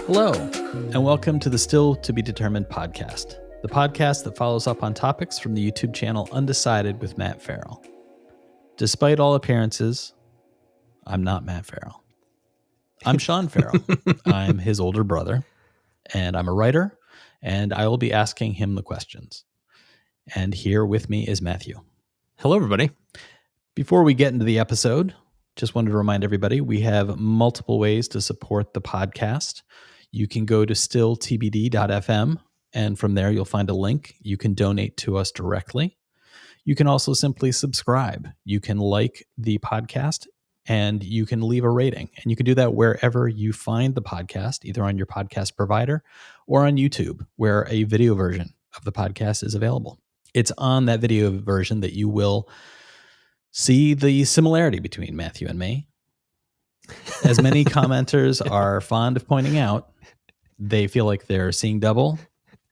Hello, and welcome to the Still to Be Determined podcast, the podcast that follows up on topics from the YouTube channel Undecided with Matt Farrell. Despite all appearances, I'm not Matt Farrell. I'm Sean Farrell. I'm his older brother, and I'm a writer, and I will be asking him the questions. And here with me is Matthew. Hello, everybody. Before we get into the episode, just wanted to remind everybody we have multiple ways to support the podcast. You can go to stilltbd.fm, and from there you'll find a link. You can donate to us directly. You can also simply subscribe. You can like the podcast, and you can leave a rating. And you can do that wherever you find the podcast, either on your podcast provider or on YouTube, where a video version of the podcast is available. It's on that video version that you will see the similarity between Matthew and me. As many commenters are fond of pointing out, they feel like they're seeing double.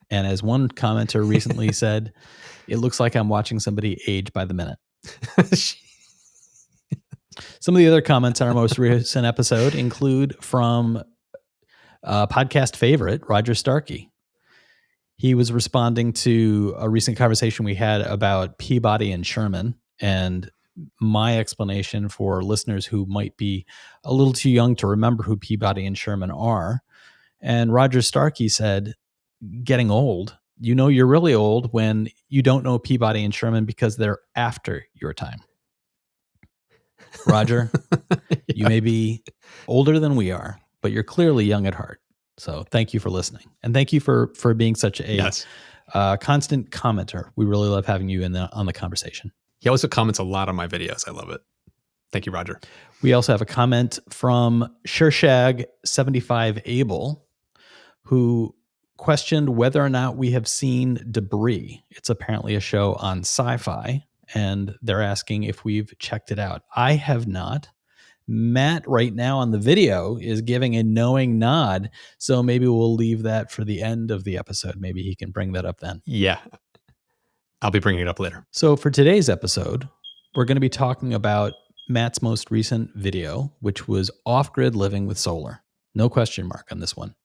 And as one commenter recently said, it looks like I'm watching somebody age by the minute. Some of the other comments on our most recent episode include from podcast favorite, Roger Starkey. He was responding to a recent conversation we had about Peabody and Sherman, and my explanation for listeners who might be a little too young to remember who Peabody and Sherman are. And Roger Starkey said, getting old, you know you're really old when you don't know Peabody and Sherman because they're after your time. Roger, You may be older than we are, but you're clearly young at heart. So thank you for listening. And thank you for being such a constant commenter. We really love having you on the conversation. He also comments a lot on my videos. I love it. Thank you, Roger. We also have a comment from Shershag75Able, who questioned whether or not we have seen Debris. It's apparently a show on Sci-Fi, and they're asking if we've checked it out. I have not. Matt right now on the video is giving a knowing nod, so maybe we'll leave that for the end of the episode. Maybe he can bring that up then. Yeah. I'll be bringing it up later. So for today's episode, we're going to be talking about Matt's most recent video, which was off-grid living with solar. No question mark on this one.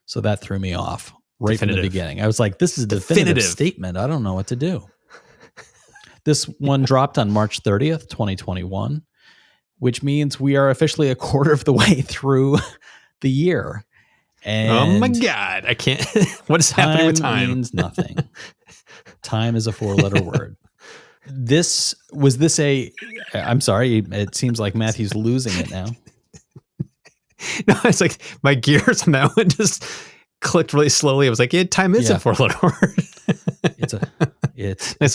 So that threw me off right from the beginning. I was like, this is a definitive statement. I don't know what to do. This one dropped on March 30th, 2021, which means we are officially a quarter of the way through the year. And oh my God. I can't. What is happening with time? Time means nothing. Time is a 4-letter word. I'm sorry. It seems like Matthew's losing it now. No, it's like my gears on that one just clicked really slowly. I was like, yeah, time is a 4-letter word. It's a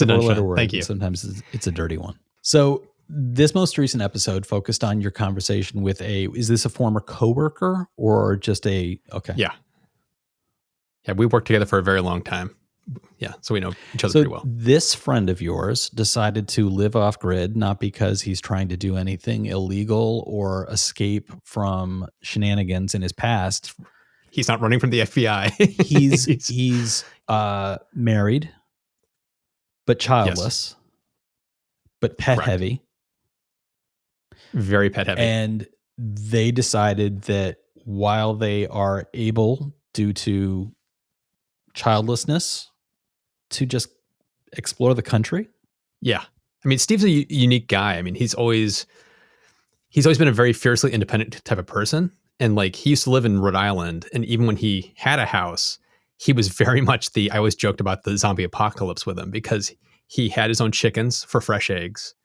4-letter word. Thank you. Sometimes it's a dirty one. So this most recent episode focused on your conversation with is this a former coworker or just okay? Yeah. Yeah. We worked together for a very long time. Yeah. So we know each other pretty well. This friend of yours decided to live off grid, not because he's trying to do anything illegal or escape from shenanigans in his past. He's not running from the FBI. He's married, but childless, but pet heavy. Very pet heavy. And they decided that while they are able, due to childlessness, to just explore the country. Yeah. I mean, Steve's a unique guy. I mean, he's always been a very fiercely independent type of person. And like, he used to live in Rhode Island. And even when he had a house, he was very much I always joked about the zombie apocalypse with him because he had his own chickens for fresh eggs.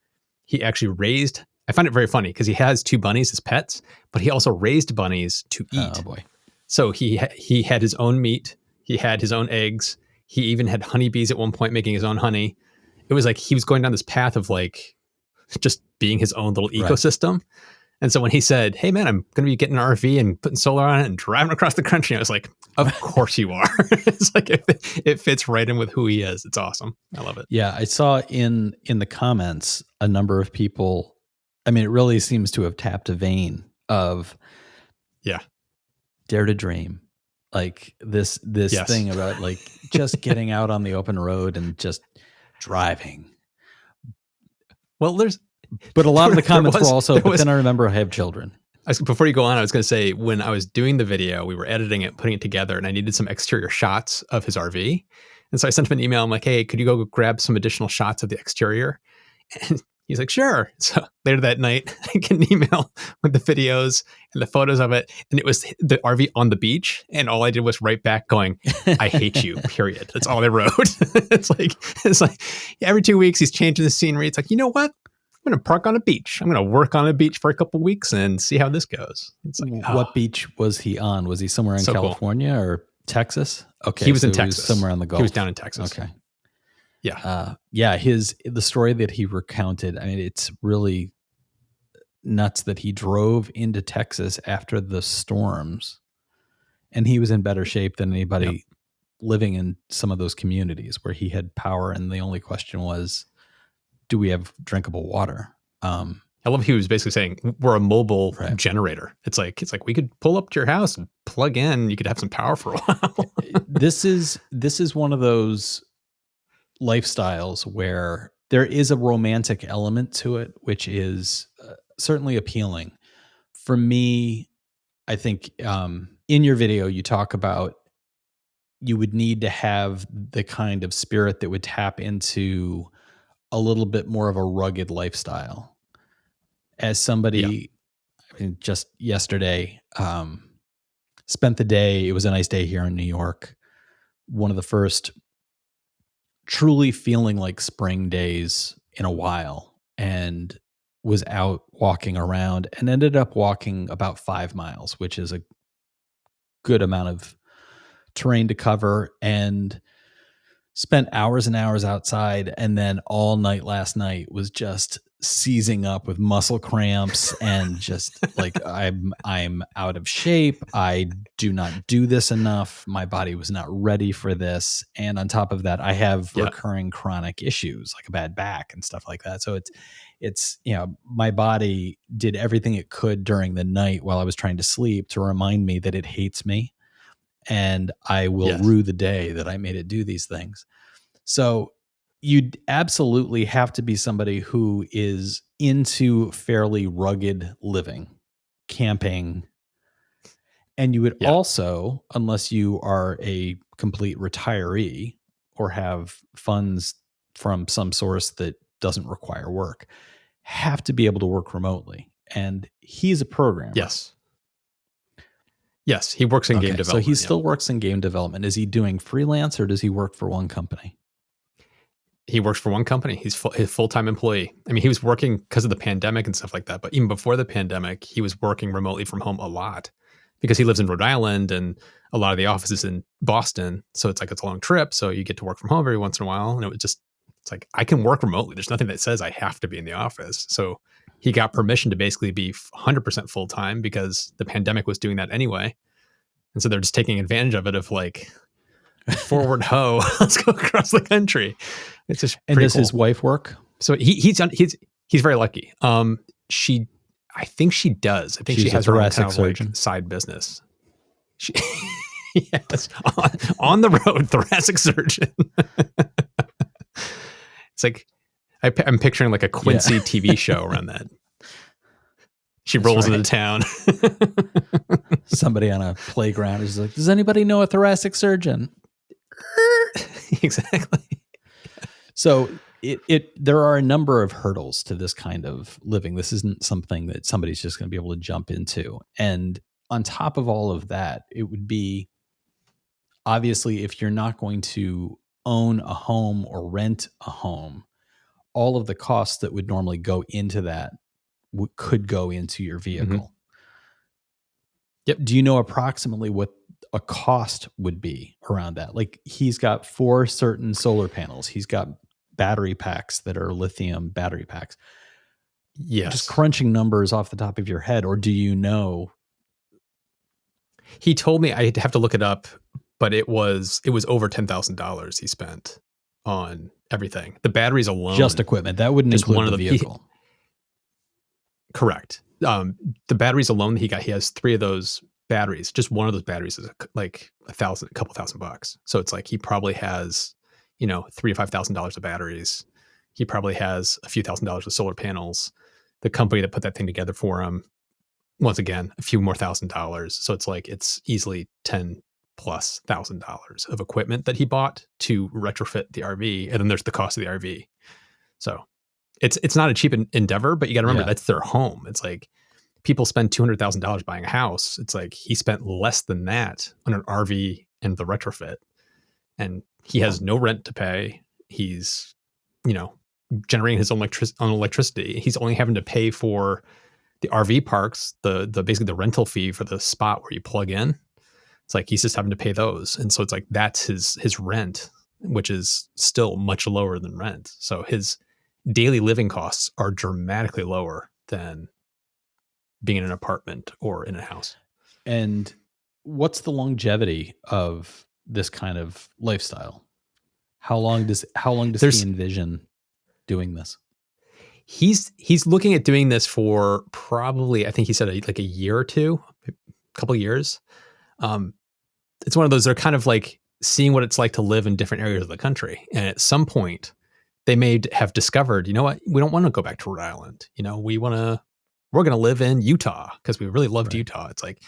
He actually I find it very funny because he has 2 bunnies as pets, but he also raised bunnies to eat. Oh boy. So he had his own meat. He had his own eggs. He even had honeybees at one point making his own honey. It was like he was going down this path of like just being his own little ecosystem. Right. And so when he said, hey man, I'm going to be getting an RV and putting solar on it and driving across the country, I was like, of course you are. It's like it fits right in with who he is. It's awesome. I love it. Yeah. I saw in the comments a number of people. I mean, it really seems to have tapped a vein of dare to dream. Like this thing about like just getting out on the open road and just driving. Well, but a lot of the comments were also, but then I remember I have children. Before you go on, I was going to say, when I was doing the video, we were editing it, putting it together, and I needed some exterior shots of his RV. And so I sent him an email. I'm like, hey, could you go grab some additional shots of the exterior? And he's like, sure. So later that night, I get an email with the videos and the photos of it. And it was the RV on the beach. And all I did was write back going, I hate you, period. That's all I wrote. it's like every 2 weeks he's changing the scenery. It's like, you know what? I'm going to park on a beach. I'm going to work on a beach for a couple of weeks and see how this goes. It's like, what beach was he on? Was he somewhere in California or Texas? Okay. He was in Texas. He was somewhere on the Gulf. He was down in Texas. Okay. Yeah. The story that he recounted, I mean, it's really nuts that he drove into Texas after the storms and he was in better shape than anybody living in some of those communities where he had power. And the only question was, do we have drinkable water? I love he was basically saying we're a mobile generator. It's like we could pull up to your house and plug in. You could have some power for a while. This is one of those lifestyles where there is a romantic element to it, which is certainly appealing. For me, I think in your video you talk about you would need to have the kind of spirit that would tap into a little bit more of a rugged lifestyle. As somebody, I mean, just yesterday, spent the day, it was a nice day here in New York. One of the first truly feeling like spring days in a while, and was out walking around and ended up walking about 5 miles, which is a good amount of terrain to cover, and spent hours and hours outside. And then all night last night was just seizing up with muscle cramps and just like, I'm out of shape. I do not do this enough. My body was not ready for this. And on top of that, I have recurring chronic issues like a bad back and stuff like that. So it's, you know, my body did everything it could during the night while I was trying to sleep to remind me that it hates me. And I will rue the day that I made it do these things. So you'd absolutely have to be somebody who is into fairly rugged living, camping. And you would also, unless you are a complete retiree or have funds from some source that doesn't require work, have to be able to work remotely. And he's a programmer. Yes, he works in game development. So he still works in game development. Is he doing freelance or does he work for one company? He works for one company. He's his full-time employee. I mean, he was working because of the pandemic and stuff like that. But even before the pandemic, he was working remotely from home a lot because he lives in Rhode Island and a lot of the office is in Boston. So it's like it's a long trip. So you get to work from home every once in a while. And it's like, I can work remotely. There's nothing that says I have to be in the office. So he got permission to basically be 100% full-time because the pandemic was doing that anyway. And so they're just taking advantage of it of like, forward ho, let's go across the country. It's just and does his wife work? So he's very lucky. I think she does. I think she has her own kind of like side business. Yes, on the road, thoracic surgeon. It's like I'm picturing like a Quincy TV show around that. She rolls into town. Somebody on a playground is like, does anybody know a thoracic surgeon? Exactly. So there are a number of hurdles to this kind of living. This isn't something that somebody's just going to be able to jump into. And on top of all of that, it would be obviously if you're not going to own a home or rent a home, all of the costs that would normally go into that could go into your vehicle. Mm-hmm. Yep. Do you know approximately what a cost would be around that? Like he's got 4 certain solar panels. He's got battery packs that are lithium battery packs. Yes. Just crunching numbers off the top of your head, or do you know? He told me, I'd have to look it up, but it was over $10,000 he spent on everything. The batteries alone. Just equipment. That wouldn't include the vehicle. Correct. The batteries alone that he has 3 of those batteries. Just one of those batteries is like a couple $1,000. So it's like he probably has, $3,000 to $5,000 of batteries. He probably has a few $1,000s of solar panels. The company that put that thing together for him once again, a few more $1,000. So it's like it's easily $10,000+ of equipment that he bought to retrofit the RV, and then there's the cost of the RV. So it's not a cheap endeavor, but you got to remember that's their home. It's like people spend $200,000 buying a house. It's like he spent less than that on an RV and the retrofit, and he has no rent to pay. He's, generating his own electricity. He's only having to pay for the RV parks, the basically the rental fee for the spot where you plug in. It's like he's just having to pay those, and so it's like that's his rent, which is still much lower than rent. So his daily living costs are dramatically lower than being in an apartment or in a house. And what's the longevity of this kind of lifestyle? How long does he envision doing this? He's looking at doing this for probably, I think he said like a year or two, a couple of years. It's one of those, they're kind of like seeing what it's like to live in different areas of the country. And at some point they may have discovered, you know what, we don't want to go back to Rhode Island. We're going to live in Utah because we really loved Utah. It's like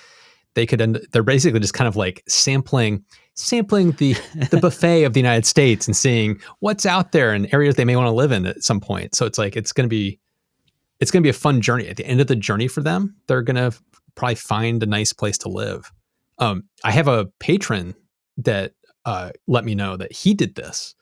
they're basically just kind of like sampling the buffet of the United States and seeing what's out there in areas they may want to live in at some point. So it's like, it's going to be a fun journey. At the end of the journey for them, they're going to probably find a nice place to live. I have a patron that let me know that he did this,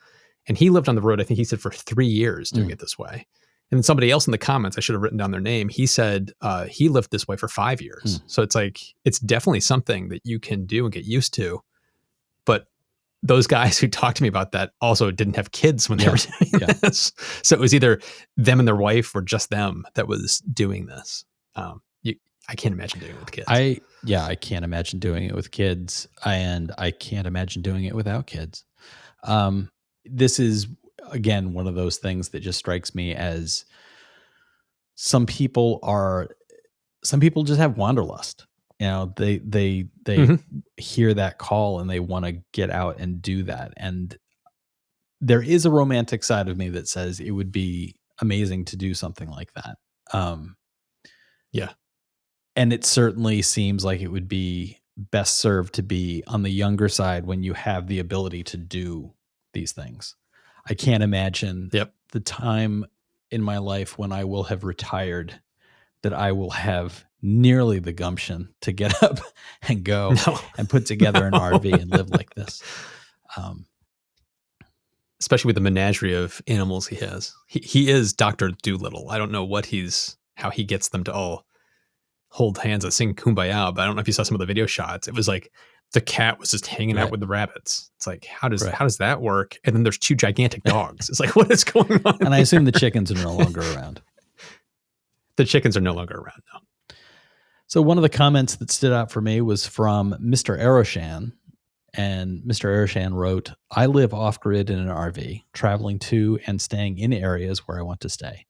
and he lived on the road. I think he said for 3 years doing it this way. And then somebody else in the comments, I should have written down their name. He said he lived this way for 5 years. So it's like, it's definitely something that you can do and get used to. But those guys who talked to me about that also didn't have kids when they were doing this. So it was either them and their wife or just them that was doing this. I can't imagine doing it with kids. I can't imagine doing it with kids, and I can't imagine doing it without kids. This is, again, one of those things that just strikes me as some people just have wanderlust. They hear that call and they want to get out and do that. And there is a romantic side of me that says it would be amazing to do something like that. And it certainly seems like it would be best served to be on the younger side when you have the ability to do these things. I can't imagine the time in my life when I will have retired that I will have nearly the gumption to get up and go and put together an RV and live like this. Especially with the menagerie of animals he has. He is Dr. Dolittle. I don't know how he gets them to all hold hands and sing Kumbaya, but I don't know if you saw some of the video shots. It was like the cat was just hanging out with the rabbits. It's like, how does that work? And then there's 2 gigantic dogs. It's like, what is going on? And I assume the chickens are no longer around. The chickens are no longer around now. So one of the comments that stood out for me was from Mr. Aroshan. And Mr. Aroshan wrote, I live off-grid in an RV, traveling to and staying in areas where I want to stay.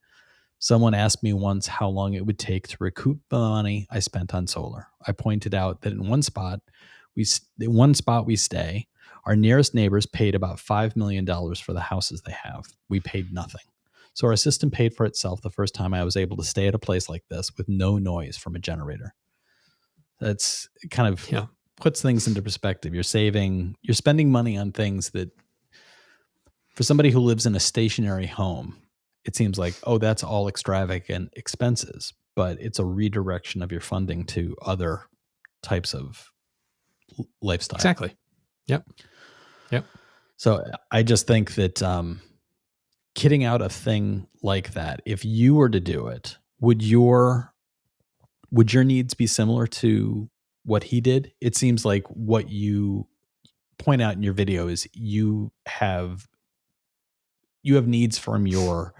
Someone asked me once how long it would take to recoup the money I spent on solar. I pointed out that in one spot we stay, our nearest neighbors paid about $5 million for the houses they have. We paid nothing. So our system paid for itself the first time I was able to stay at a place like this with no noise from a generator. That's kind of puts things into perspective. You're spending money on things that, for somebody who lives in a stationary home, it seems like, that's all extravagant expenses, but it's a redirection of your funding to other types of lifestyle. Exactly. Yep. So I just think that kitting out a thing like that, if you were to do it, would your needs be similar to what he did? It seems like what you point out in your video is you have needs from your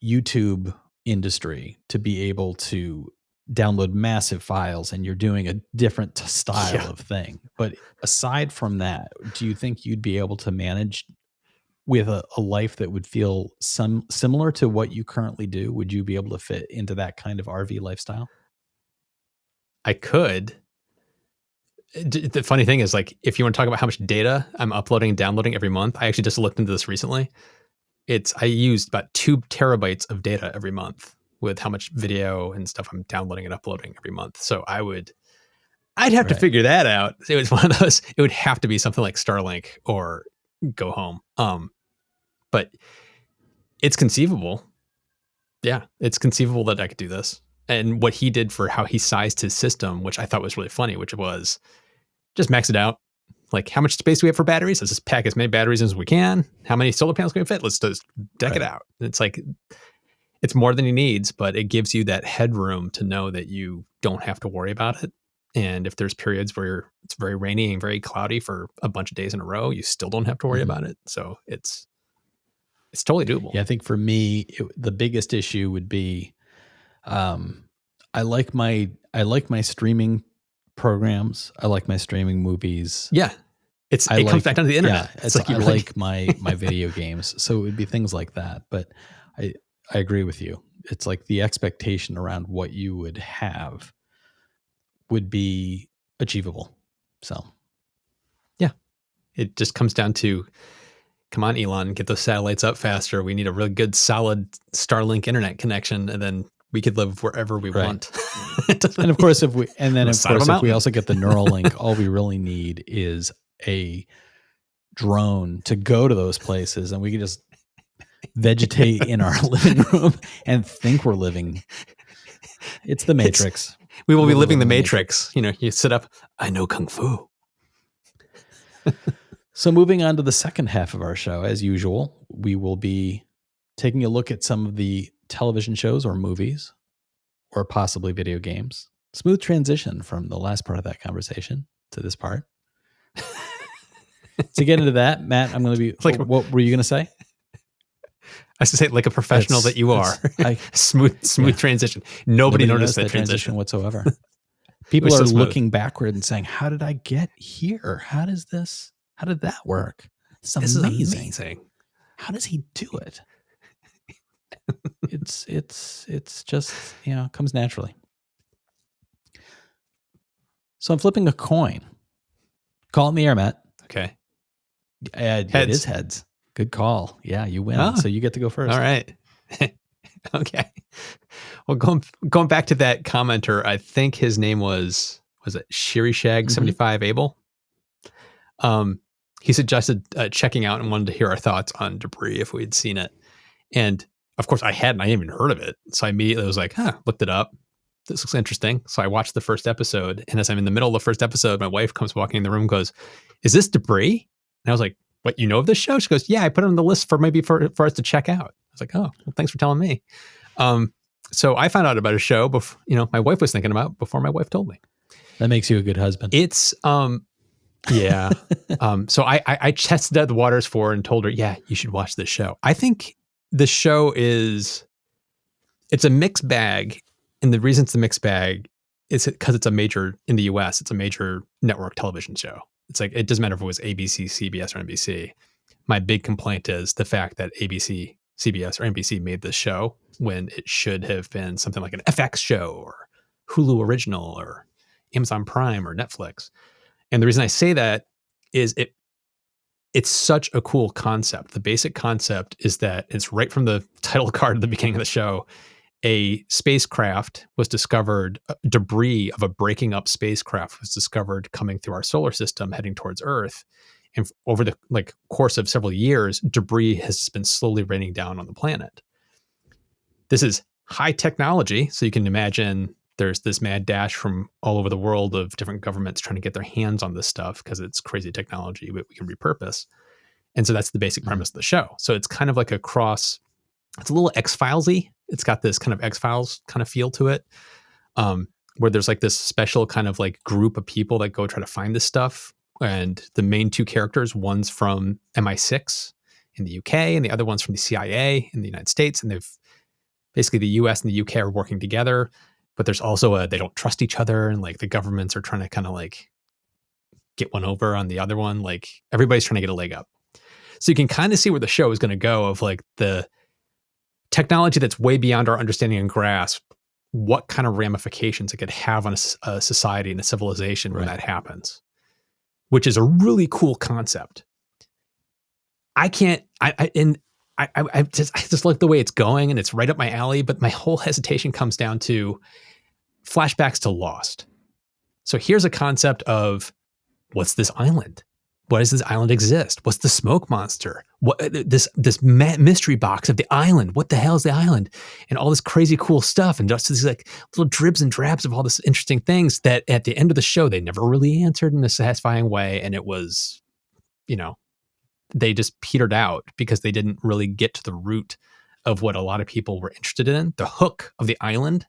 YouTube industry to be able to download massive files, and you're doing a different style of thing. But aside from that, do you think you'd be able to manage with a life that would feel similar to what you currently do? Would you be able to fit into that kind of RV lifestyle? I could. The funny thing is, like, if you want to talk about how much data I'm uploading and downloading every month, I actually just looked into this recently. I used about 2 terabytes of data every month, with how much video and stuff I'm downloading and uploading every month. So I'd have to figure that out. It was one of those, it would have to be something like Starlink or Go Home. But it's conceivable. Yeah, it's conceivable that I could do this. And what he did for how he sized his system, which I thought was really funny, which was just max it out. Like, how much space do we have for batteries? Let's just pack as many batteries as we can. How many solar panels can we fit? Let's just deck it out. And it's like, it's more than he needs, but it gives you that headroom to know that you don't have to worry about it. And if there's periods where it's very rainy and very cloudy for a bunch of days in a row, you still don't have to worry about it. So it's totally doable. Yeah, I think for me, the biggest issue would be, I like my streaming programs. I like my streaming movies. Yeah, it comes back down to the internet. Yeah, it's like I like my video games. So it would be things like that. But I agree with you. It's like the expectation around what you would have would be achievable. So, yeah, it just comes down to, come on, Elon, get those satellites up faster. We need a really good, solid Starlink internet connection, and then we could live wherever we want. And of course, if we also get the Neuralink, all we really need is a drone to go to those places, and we can just vegetate in our living room and think we're living. It's the Matrix. We will be living the Matrix. You know, you sit up, I know Kung Fu. So moving on to the second half of our show, as usual, we will be taking a look at some of the television shows or movies or possibly video games. Smooth transition from the last part of that conversation to this part. To get into that, Matt, I'm going to be, what were you going to say? I should say, like a professional that you are. Smooth transition. Nobody noticed that transition whatsoever. People are looking backward and saying, how did I get here? How did that work? This is amazing. How does he do it? It's just, comes naturally. So I'm flipping a coin. Call it in the air, Matt. Okay. It is heads. Good call. Yeah, you win. Oh. So you get to go first. All right. Okay. Well, going back to that commenter, I think his name was it Shiri Shag 75 Abel? He suggested checking out and wanted to hear our thoughts on Debris if we had seen it. And of course I hadn't even heard of it. So I immediately was like, looked it up. This looks interesting. So I watched the first episode, and as I'm in the middle of the first episode, my wife comes walking in the room and goes, "Is this Debris?" And I was like, "What, you know of this show?" She goes, "Yeah, I put it on the list for us to check out." I was like, "Oh, well, thanks for telling me." So I found out about a show before, my wife was thinking about before my wife told me. That makes you a good husband. It's, yeah. So I tested the waters for her and told her, yeah, you should watch this show. I think the show it's a mixed bag. And the reason it's a mixed bag is because it's in the US, it's a major network television show. It's like, it doesn't matter if it was ABC, CBS, or NBC. My big complaint is the fact that ABC, CBS, or NBC made this show when it should have been something like an FX show or Hulu original or Amazon Prime or Netflix. And the reason I say that is it's such a cool concept. The basic concept is that it's right from the title card at the beginning of the show. A spacecraft was discovered, debris of a breaking up spacecraft was discovered coming through our solar system heading towards Earth. And over the course of several years, debris has been slowly raining down on the planet. This is high technology. So you can imagine there's this mad dash from all over the world of different governments trying to get their hands on this stuff because it's crazy technology we can repurpose. And so that's the basic premise of the show. So it's kind of like a cross. It's a little X-Files-y. It's got this kind of X-Files kind of feel to it, where there's like this special kind of like group of people that go try to find this stuff. And the main two characters, one's from MI6 in the UK, and the other one's from the CIA in the United States. And they've basically, the US and the UK are working together, but there's also they don't trust each other. And like the governments are trying to kind of like get one over on the other one. Like everybody's trying to get a leg up. So you can kind of see where the show is going to go of like the technology that's way beyond our understanding and grasp, what kind of ramifications it could have on a society and a civilization when that happens, which is a really cool concept. I just like the way it's going, and it's right up my alley. But my whole hesitation comes down to flashbacks to Lost. So here's a concept of what's this island? Why does this island exist? What's the smoke monster? What this mystery box of the island? What the hell is the island? And all this crazy cool stuff, and just these like little dribs and drabs of all this interesting things that at the end of the show they never really answered in a satisfying way, and it was, you know, they just petered out because they didn't really get to the root of what a lot of people were interested in. The hook of the island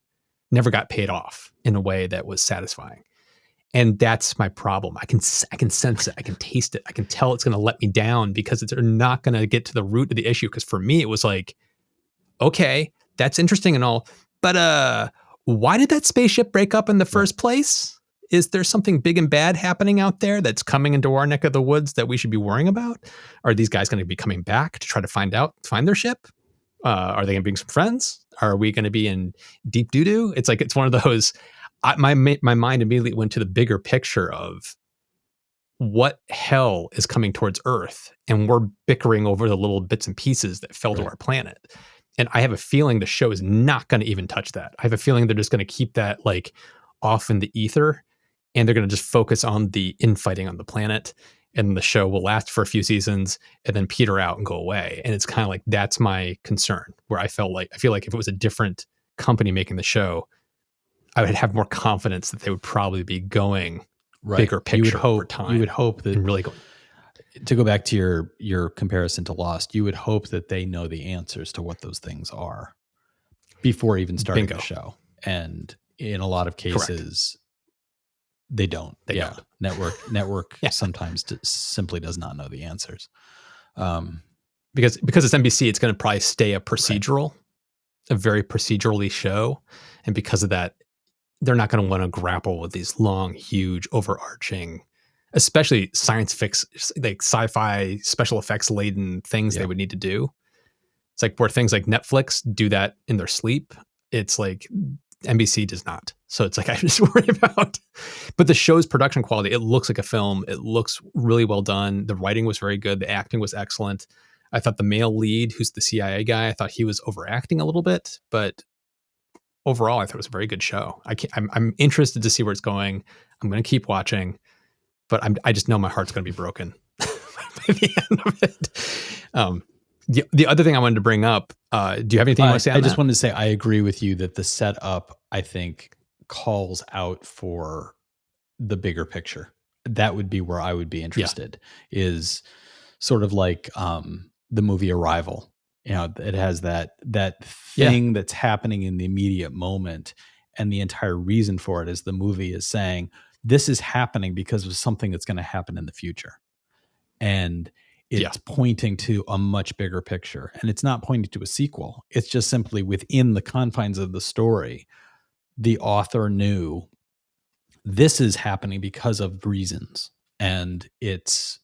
never got paid off in a way that was satisfying. And that's my problem. I can sense it. I can taste it. I can tell it's going to let me down because they're not going to get to the root of the issue. Because for me, it was like, okay, that's interesting and all, but why did that spaceship break up in the first place? Is there something big and bad happening out there that's coming into our neck of the woods that we should be worrying about? Are these guys going to be coming back to try to find their ship? Are they going to bring some friends? Are we going to be in deep doo-doo? It's like, it's one of those. My mind immediately went to the bigger picture of what hell is coming towards Earth, and we're bickering over the little bits and pieces that fell to our planet. And I have a feeling the show is not going to even touch that. I have a feeling they're just going to keep that like off in the ether, and they're going to just focus on the infighting on the planet. And the show will last for a few seasons and then peter out and go away. And it's kind of like, that's my concern, where I feel like if it was a different company making the show, I would have more confidence that they would probably be going bigger picture over time. You would hope that, and really go, to go back to your comparison to Lost, you would hope that they know the answers to what those things are before even starting the show. And in a lot of cases, they don't. They don't. Network sometimes simply does not know the answers. Because it's NBC, it's going to probably stay a procedural, a very procedurally show. And because of that, they're not going to want to grapple with these long, huge, overarching, especially like sci-fi special effects laden things they would need to do. It's like where things like Netflix do that in their sleep. It's like NBC does not. So it's like, I just worry about, but the show's production quality, it looks like a film. It looks really well done. The writing was very good. The acting was excellent. I thought the male lead, who's the CIA guy, I thought he was overacting a little bit, but overall, I thought it was a very good show. I'm interested to see where it's going. I'm going to keep watching, but I just know my heart's going to be broken by the end of it. The other thing I wanted to bring up, do you have anything you want to say on that? I just wanted to say, I agree with you that the setup, I think, calls out for the bigger picture. That would be where I would be interested, is sort of like the movie Arrival. You know, it has that thing that's happening in the immediate moment. And the entire reason for it is the movie is saying, this is happening because of something that's going to happen in the future. And it's pointing to a much bigger picture. And it's not pointing to a sequel. It's just simply within the confines of the story, the author knew this is happening because of reasons. And it's,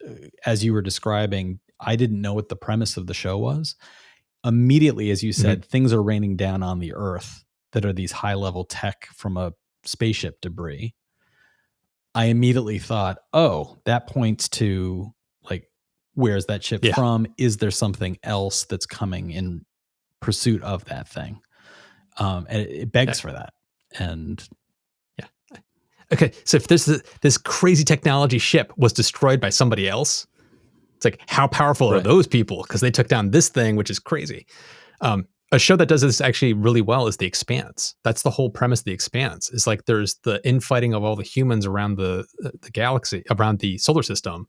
as you were describing, I didn't know what the premise of the show was. Immediately, as you said, things are raining down on the Earth that are these high-level tech from a spaceship debris. I immediately thought, oh, that points to, like, where's that ship from? Is there something else that's coming in pursuit of that thing? And it begs for that. And okay, so if this crazy technology ship was destroyed by somebody else, it's like, how powerful are those people? Because they took down this thing, which is crazy. A show that does this actually really well is The Expanse. That's the whole premise of The Expanse. Is like there's the infighting of all the humans around the galaxy, around the solar system,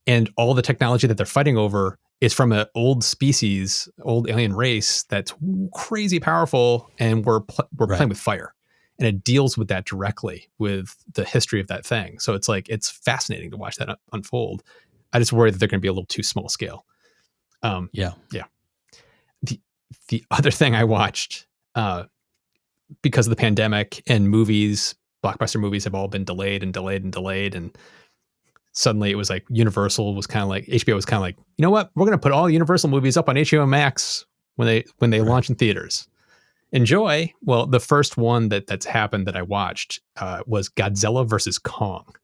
and all the technology that they're fighting over is from an old species, old alien race that's crazy powerful, and we're playing with fire. And it deals with that directly with the history of that thing. So it's like, it's fascinating to watch that unfold. I just worry that they're going to be a little too small scale. The other thing I watched, because of the pandemic and movies, blockbuster movies have all been delayed. And suddenly it was like Universal was kind of like, HBO was kind of like, you know what? We're going to put all Universal movies up on HBO Max when they launch in theaters. Enjoy. Well, the first one that's happened that I watched was Godzilla versus Kong.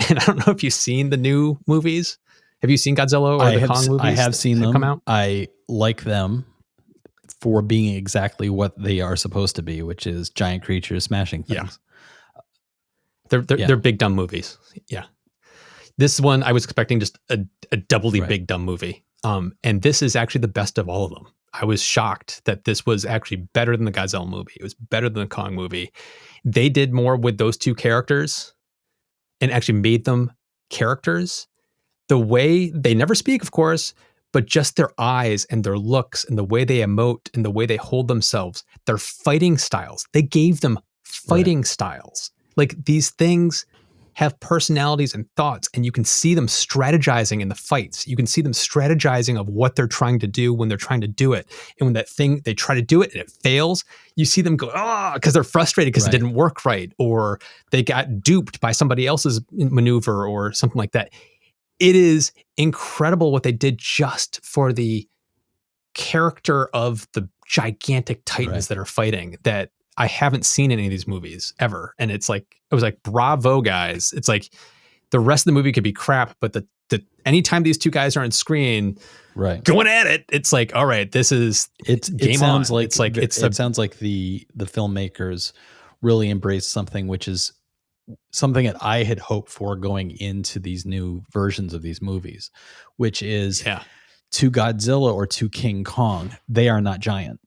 And I don't know if you've seen the new movies. Have you seen Godzilla or the Kong movies? I have that seen have them. come out? I like them for being exactly what they are supposed to be, which is giant creatures smashing Yeah. things. They're big dumb movies. Yeah. This one I was expecting just a doubly big dumb movie. And this is actually the best of all of them. I was shocked that this was actually better than the Godzilla movie. It was better than the Kong movie. They did more with those two characters and actually made them characters. The way they never speak, of course, but just their eyes and their looks and the way they emote and the way they hold themselves, their fighting styles. They gave them fighting styles. Like these things have personalities and thoughts, and you can see them strategizing in the fights. You can see them strategizing of what they're trying to do when they're trying to do it. And when that thing, they try to do it and it fails, you see them go, because they're frustrated because it didn't work right, or they got duped by somebody else's maneuver or something like that. It is incredible what they did just for the character of the gigantic titans that are fighting that I haven't seen in any of these movies ever. And it's like, it was like, bravo, guys. It's like the rest of the movie could be crap, but the anytime these two guys are on screen going at it, it's like, all right, this is game on. Like, it sounds like the filmmakers really embraced something, which is something that I had hoped for going into these new versions of these movies, which is to Godzilla or to King Kong, they are not giant.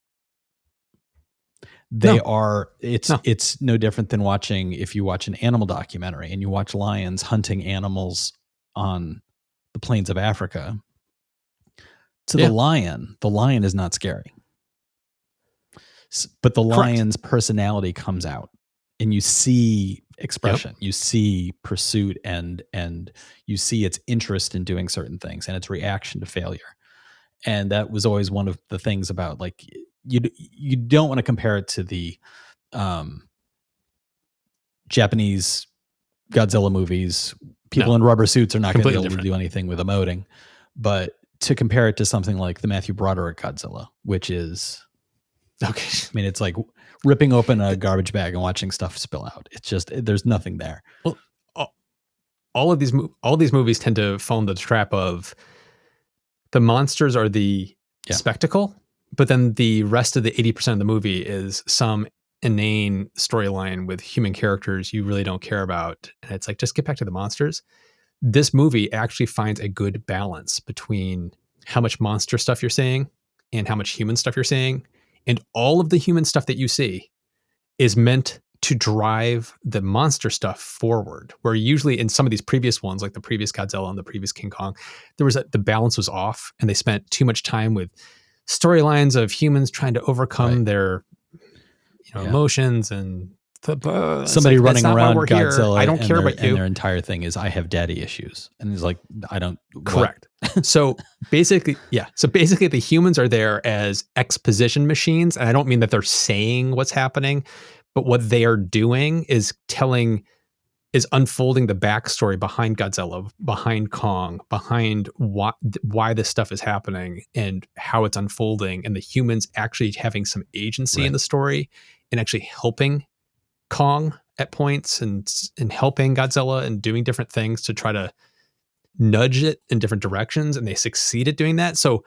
They are, it's no different than watching, if you watch an animal documentary and you watch lions hunting animals on the plains of Africa, to the lion is not scary. But the lion's personality comes out and you see expression, you see pursuit, and you see its interest in doing certain things and its reaction to failure. And that was always one of the things about, like, you don't want to compare it to the Japanese Godzilla movies. People in rubber suits are not going to be able to do anything with emoting, but to compare it to something like the Matthew Broderick Godzilla, which is, I mean, it's like ripping open a garbage bag and watching stuff spill out. It's just, there's nothing there. Well, all these movies tend to fall into the trap of the monsters are the spectacle, but then the rest of the 80% of the movie is some inane storyline with human characters you really don't care about. And it's like, just get back to the monsters. This movie actually finds a good balance between how much monster stuff you're seeing and how much human stuff you're seeing. And all of the human stuff that you see is meant to drive the monster stuff forward, where usually in some of these previous ones, like the previous Godzilla and the previous King Kong, there was the balance was off and they spent too much time with storylines of humans trying to overcome their emotions and somebody like, running around Godzilla. I don't care about you. And their entire thing is, I have daddy issues. And he's like, I don't. Correct. So basically, the humans are there as exposition machines. And I don't mean that they're saying what's happening, but what they are doing is unfolding the backstory behind Godzilla, behind Kong, behind why this stuff is happening and how it's unfolding, and the humans actually having some agency in the story and actually helping Kong at points and helping Godzilla and doing different things to try to nudge it in different directions, and they succeed at doing that. So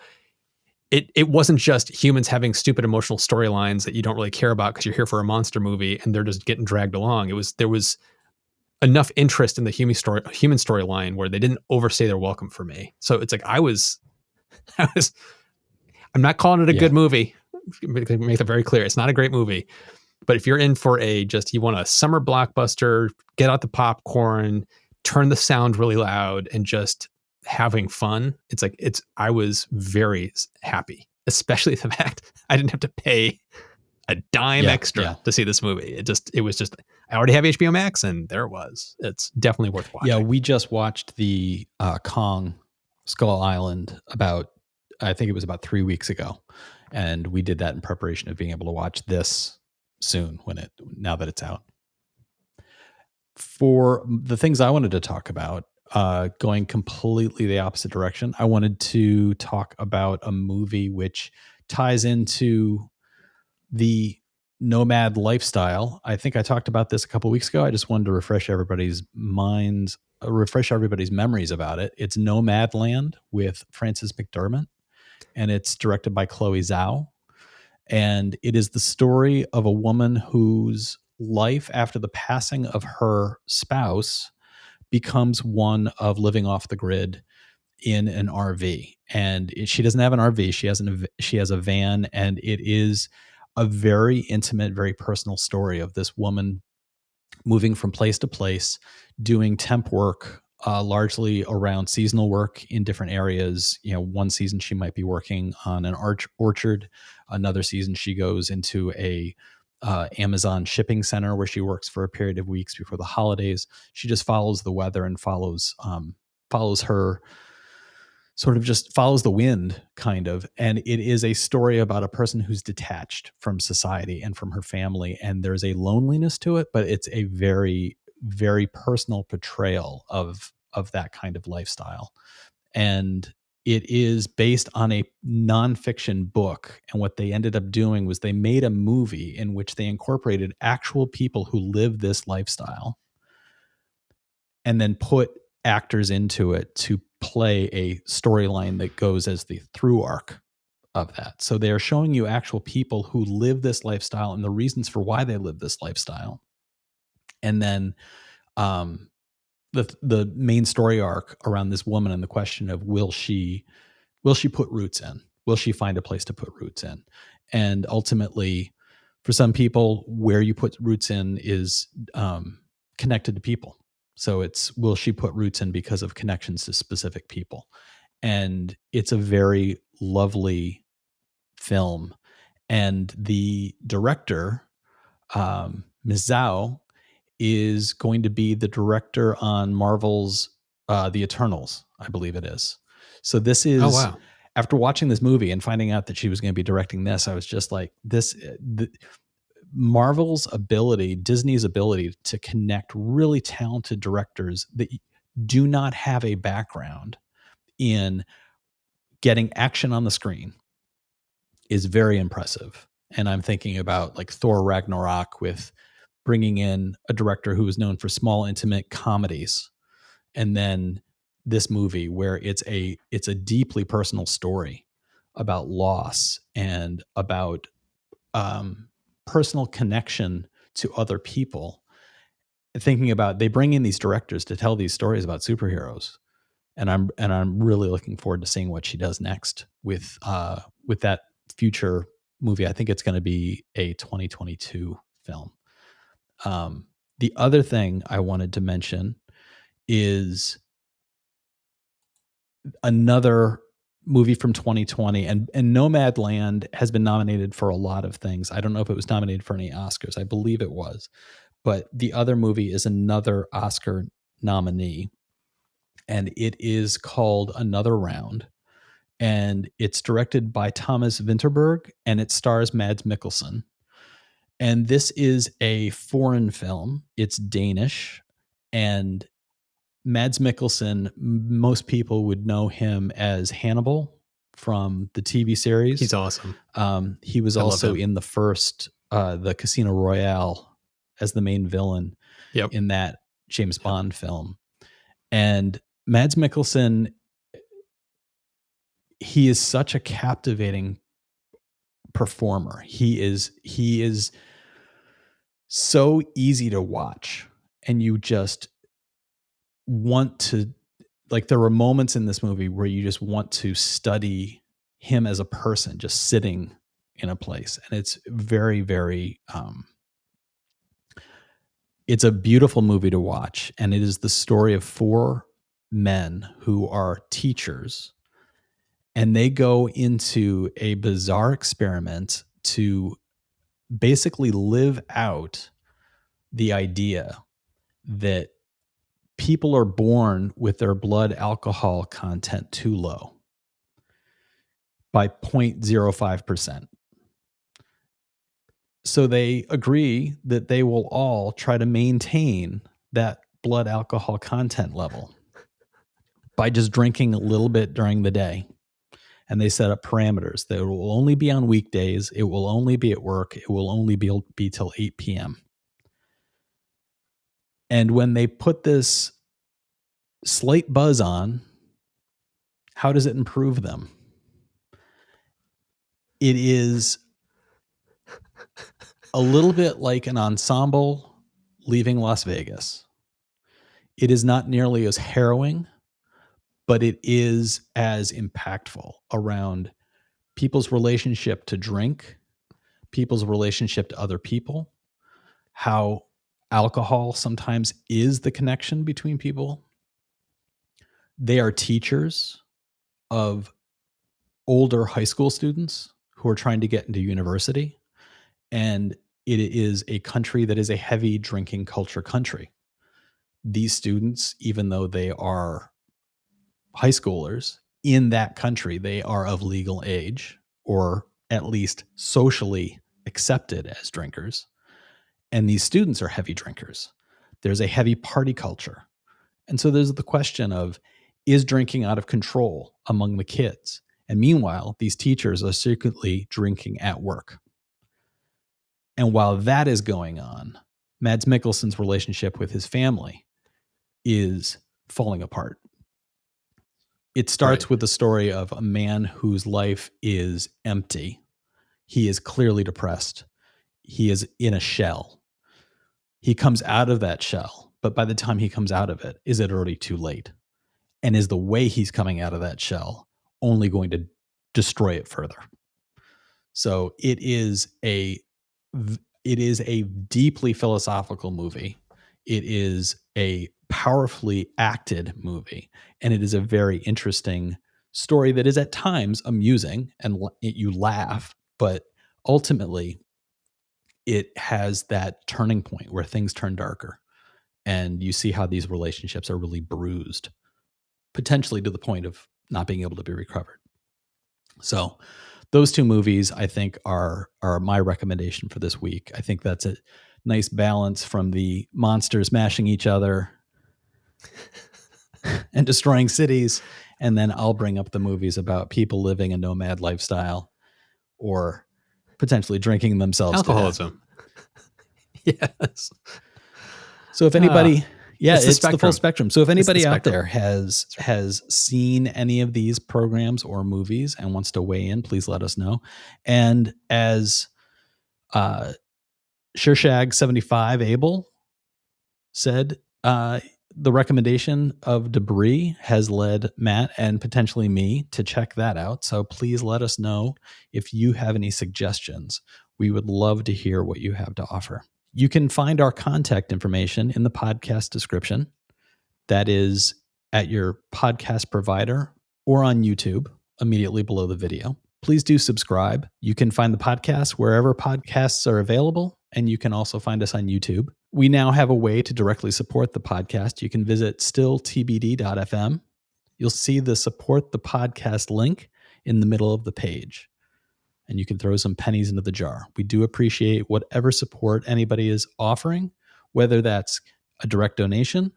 it wasn't just humans having stupid emotional storylines that you don't really care about because you're here for a monster movie and they're just getting dragged along. There was enough interest in the human storyline where they didn't overstay their welcome for me. So it's like I'm not calling it a good movie. Make that very clear. It's not a great movie. But if you're in for you want a summer blockbuster, get out the popcorn, turn the sound really loud, and just having fun, I was very happy, especially the fact I didn't have to pay a dime extra to see this movie. It was just, I already have HBO Max and there it was. It's definitely worth watching. Yeah, we just watched the Kong Skull Island I think it was about 3 weeks ago. And we did that in preparation of being able to watch this soon now that it's out. For the things I wanted to talk about, going completely the opposite direction, I wanted to talk about a movie which ties into the nomad lifestyle. I think I talked about this a couple of weeks ago. I just wanted to refresh everybody's minds refresh everybody's memories about it. It's Nomadland with Frances McDermott, and it's directed by Chloe Zhao. And it is the story of a woman whose life after the passing of her spouse becomes one of living off the grid in an RV. And she doesn't have an RV. She has a van, and it is a very intimate, very personal story of this woman moving from place to place, doing temp work, largely around seasonal work in different areas. One season she might be working on an orchard. Another season she goes into a Amazon shipping center where she works for a period of weeks before the holidays. She just follows the weather and follows her, sort of just follows the wind, kind of. And it is a story about a person who's detached from society and from her family. And there's a loneliness to it, but it's a very, very personal portrayal of that kind of lifestyle. And it is based on a nonfiction book. And what they ended up doing was they made a movie in which they incorporated actual people who live this lifestyle and then put actors into it to play a storyline that goes as the through arc of that. So they are showing you actual people who live this lifestyle and the reasons for why they live this lifestyle. And then the main story arc around this woman and the question of will she put roots in? Will she find a place to put roots in? And ultimately, for some people, where you put roots in is connected to people. So it's, will she put roots in because of connections to specific people? And it's a very lovely film. And the director, Ms. Zhao, is going to be the director on Marvel's The Eternals, I believe it is. So this is, Oh, wow. After watching this movie and finding out that she was going to be directing this, I was just like, Marvel's ability, Disney's ability to connect really talented directors that do not have a background in getting action on the screen is very impressive. And I'm thinking about like Thor Ragnarok, with bringing in a director who is known for small, intimate comedies. And then this movie where it's a deeply personal story about loss and about personal connection to other people. Thinking about, they bring in these directors to tell these stories about superheroes, and I'm really looking forward to seeing what she does next with that future movie. I think it's going to be a 2022 film. The other thing I wanted to mention is another movie from 2020, and Nomadland has been nominated for a lot of things. I don't know if it was nominated for any Oscars. I believe it was. But the other movie is another Oscar nominee, and it is called Another Round. And it's directed by Thomas Vinterberg, and it stars Mads Mikkelsen. And this is a foreign film. It's Danish, and Mads Mikkelsen, most people would know him as Hannibal from the TV series. He's awesome. He was also in the first, the Casino Royale, as the main villain in that James Bond film. And Mads Mikkelsen, he is such a captivating performer. He is so easy to watch, and you just want to, like, there were moments in this movie where you just want to study him as a person, just sitting in a place. And it's very, very, it's a beautiful movie to watch. And it is the story of four men who are teachers, and they go into a bizarre experiment to basically live out the idea that people are born with their blood alcohol content too low by 0.05%. So they agree that they will all try to maintain that blood alcohol content level by just drinking a little bit during the day. And they set up parameters that it will only be on weekdays. It will only be at work. It will only be till 8 p.m. And when they put this slight buzz on, how does it improve them? It is a little bit like an ensemble leaving Las Vegas. It is not nearly as harrowing, but it is as impactful around people's relationship to drink, people's relationship to other people, how alcohol sometimes is the connection between people. They are teachers of older high school students who are trying to get into university. And it is a country that is a heavy drinking culture country. These students, even though they are high schoolers in that country, they are of legal age, or at least socially accepted as drinkers. And these students are heavy drinkers. There's a heavy party culture. And so there's the question of, is drinking out of control among the kids? And meanwhile, these teachers are secretly drinking at work. And while that is going on, Mads Mikkelsen's relationship with his family is falling apart. It starts with the story of a man whose life is empty. He is clearly depressed. He is in a shell. He comes out of that shell, but by the time he comes out of it, is it already too late? And is the way he's coming out of that shell only going to destroy it further? So it is a deeply philosophical movie. It is a powerfully acted movie, and it is a very interesting story that is at times amusing and you laugh, but ultimately it has that turning point where things turn darker and you see how these relationships are really bruised, potentially to the point of not being able to be recovered. So those two movies, I think, are my recommendation for this week. I think that's a nice balance from the monsters mashing each other and destroying cities. And then I'll bring up the movies about people living a nomad lifestyle or potentially drinking themselves alcoholism. To death. Yes. So if anybody, it's the full spectrum. So if anybody out there has seen any of these programs or movies and wants to weigh in, please let us know. And as Shirshag75 Abel said, the recommendation of Debris has led Matt and potentially me to check that out. So please let us know if you have any suggestions. We would love to hear what you have to offer. You can find our contact information in the podcast description. That is at your podcast provider or on YouTube immediately below the video. Please do subscribe. You can find the podcast wherever podcasts are available, and you can also find us on YouTube. We now have a way to directly support the podcast. You can visit stilltbd.fm. You'll see the support the podcast link in the middle of the page, and you can throw some pennies into the jar. We do appreciate whatever support anybody is offering, whether that's a direct donation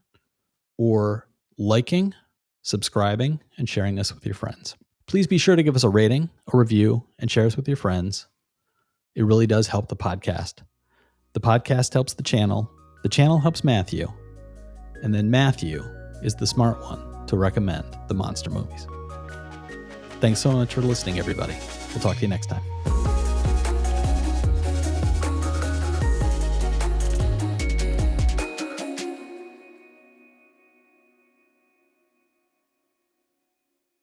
or liking, subscribing, and sharing us with your friends. Please be sure to give us a rating, a review, and share us with your friends. It really does help the podcast. The podcast helps the channel helps Matthew, and then Matthew is the smart one to recommend the monster movies. Thanks so much for listening, everybody. We'll talk to you next time.